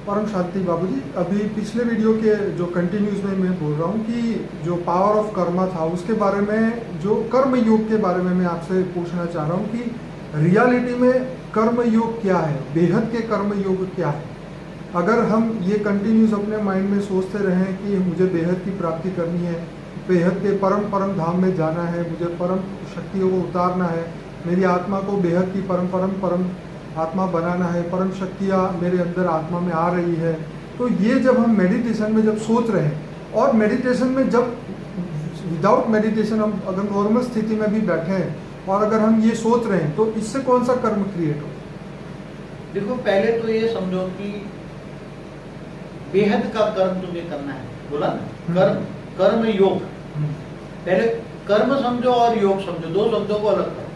परम शांति बाबूजी, अभी पिछले वीडियो के जो कंटिन्यूज में मैं बोल रहा हूँ कि जो पावर ऑफ कर्मा था उसके बारे में, जो कर्म योग के बारे में मैं आपसे पूछना चाह रहा हूँ कि रियलिटी में कर्म योग क्या है, बेहद के कर्म योग क्या है। अगर हम ये कंटिन्यूस अपने माइंड में सोचते रहें कि मुझे बेहद की प्राप्ति करनी है, बेहद के परम परम धाम में जाना है, मुझे परम शक्तियों को उतारना है, मेरी आत्मा को बेहद की परम परम परम आत्मा बनाना है, परम शक्तियाँ मेरे अंदर आत्मा में आ रही है, तो ये जब हम मेडिटेशन में जब सोच रहे हैं, और मेडिटेशन में जब विदाउट मेडिटेशन हम अगर नॉर्मल स्थिति में भी बैठे हैं और अगर हम ये सोच रहे हैं, तो इससे कौन सा कर्म क्रिएट हो? देखो, पहले तो ये समझो कि बेहद का कर्म तुम्हें करना है, बोला ना, कर्म कर्म योग। पहले कर्म समझो और योग समझो, दो शब्दों को अलग करो।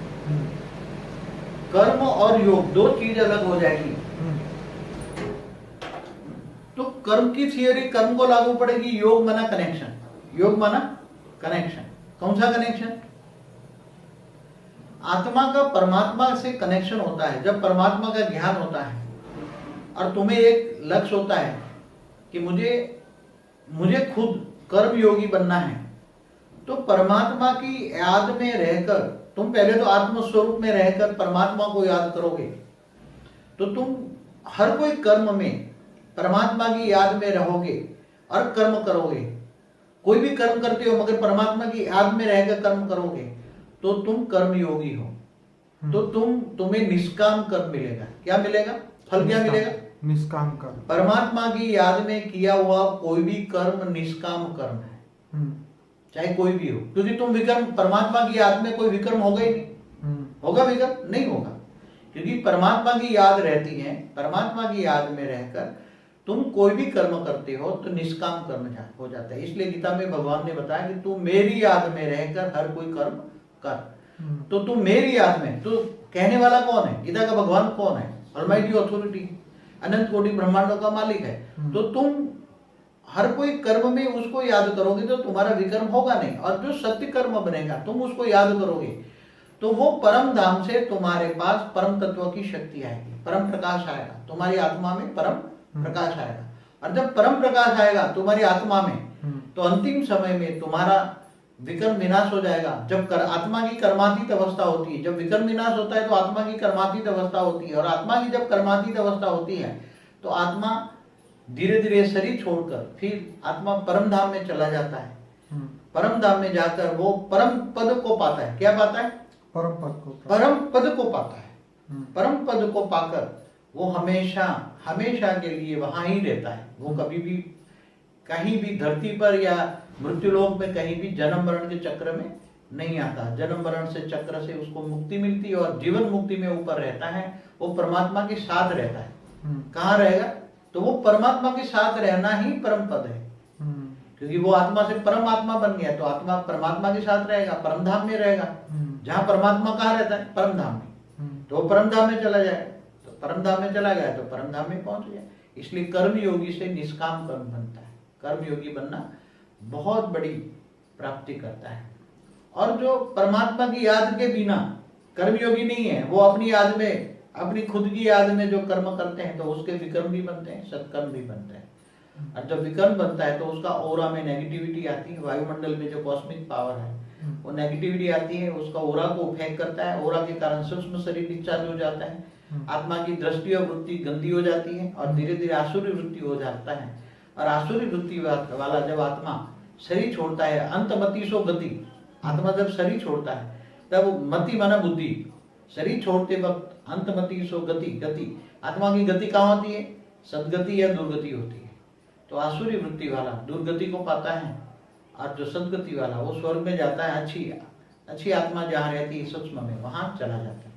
कर्म और योग दो चीज अलग हो जाएगी। तो कर्म की थियरी कर्म को लागू पड़ेगी, योग माना कनेक्शन, योग माना कनेक्शन। कौन सा कनेक्शन? आत्मा का परमात्मा से कनेक्शन होता है जब परमात्मा का ज्ञान होता है और तुम्हें एक लक्ष्य होता है कि मुझे खुद कर्म योगी बनना है। तो परमात्मा की याद में रहकर तुम पहले तो आत्म स्वरूप में रहकर परमात्मा को याद करोगे, तो तुम हर कोई कर्म में परमात्मा की याद में रहोगे और कर्म करोगे। कोई भी कर्म करते हो मगर परमात्मा की याद में रहकर कर्म करोगे तो तुम कर्म योगी हो। तो तुम्हें निष्काम कर्म मिलेगा। क्या मिलेगा? फल क्या मिलेगा? निष्काम कर्म। परमात्मा की याद में किया हुआ कोई भी कर्म निष्काम कर्म है, चाहे कोई भी हो, क्योंकि तुम विकर्म, परमात्मा की याद में कोई विकर्म होगा ही नहीं। होगा विकर्म? नहीं होगा, क्योंकि परमात्मा की याद रहती है। परमात्मा की याद में रहकर तुम कोई भी कर्म करते हो तो निष्काम कर्म हो जाता है। इसलिए गीता में भगवान ने बताया कि तू मेरी याद में रहकर हर कोई कर्म कर। तो तुम मेरी याद में, तो कहने वाला कौन है? गीता का भगवान कौन है? ऑलमाइटी अथॉरिटी, अनंत कोटि ब्रह्मांडों का मालिक है। तो तुम हर कोई कर्म में उसको याद करोगे तो तुम्हारा विकर्म होगा नहीं, और जो सत्य कर्म बनेगा तुम उसको याद करोगे तो वो परम धाम से तुम्हारे पास परम तत्व की शक्ति आएगी, परम प्रकाश आएगा तुम्हारी आत्मा में, परम प्रकाश आएगा। और जब परम प्रकाश आएगा तुम्हारी आत्मा में तो अंतिम समय में तुम्हारा विकर्म विनाश हो जाएगा। जब आत्मा की कर्मातीत अवस्था होती है, जब विकर्म विनाश होता है तो आत्मा की कर्मातीत अवस्था होती है, और आत्मा की जब कर्मातीत अवस्था होती है तो आत्मा धीरे धीरे शरीर छोड़कर फिर आत्मा परम धाम में चला जाता है। परम धाम में जाकर वो परम पद को पाता है। क्या पाता है? परम पद को पाता है। परम पद को पाकर वो हमेशा हमेशा के लिए वहां ही रहता है। वो कभी भी कहीं भी धरती पर या मृत्युलोक में कहीं भी जन्म मरण के चक्र में नहीं आता। जन्म मरण से चक्र से उसको मुक्ति मिलती है और जीवन मुक्ति में ऊपर रहता है। वो परमात्मा के साथ रहता है। कहाँ रहेगा? तो वो परमात्मा के साथ रहना ही परम पद है, क्योंकि वो आत्मा से परमात्मा बन गया। तो आत्मा परमात्मा के साथ रहेगा, परम धाम में रहेगा। जहाँ परमात्मा कहाँ रहता है? परम धाम में। तो वो परम धाम में चला जाएगा। तो परम धाम में चला गया तो परम धाम में पहुंच गया। इसलिए कर्म योगी से निष्काम कर्म बनता है। कर्म योगी बनना बहुत बड़ी प्राप्ति करता है। और जो परमात्मा की याद के बिना कर्म योगी नहीं है, वो अपनी याद में, अपनी खुद की याद में जो कर्म करते हैं तो उसके विकर्म भी बनते हैं, सत्कर्म भी बनते हैं। और जब विकर्म बनता है तो उसका ऑरा में नेगेटिविटी आती है। वायुमंडल में जो कॉस्मिक पावर है वो नेगेटिविटी आती है, उसका ऑरा को इफेक्ट करता है। ऑरा के कारण सूक्ष्म शरीर डिस्चार्ज हो जाता है, आत्मा की दृष्टि और वृत्ति गंदी हो जाती है और धीरे धीरे आसुरी वृत्ति हो जाता है। और आसुरी वृत्ति वाला जब आत्मा शरीर छोड़ता है, अंतमति सो गति, आत्मा जब शरीर छोड़ता है तब मति माना बुद्धि, शरीर छोड़ते वक्त अंतमति सो गति, गति आत्मा की गति कहाँ होती है? सदगति या दुर्गति होती है। तो आसुरी वृत्ति वाला दुर्गति को पाता है और जो सदगति वाला वो स्वर्ग में जाता है। अच्छी आत्मा जहाँ रहती है सूक्ष्म में, वहां चला जाता है।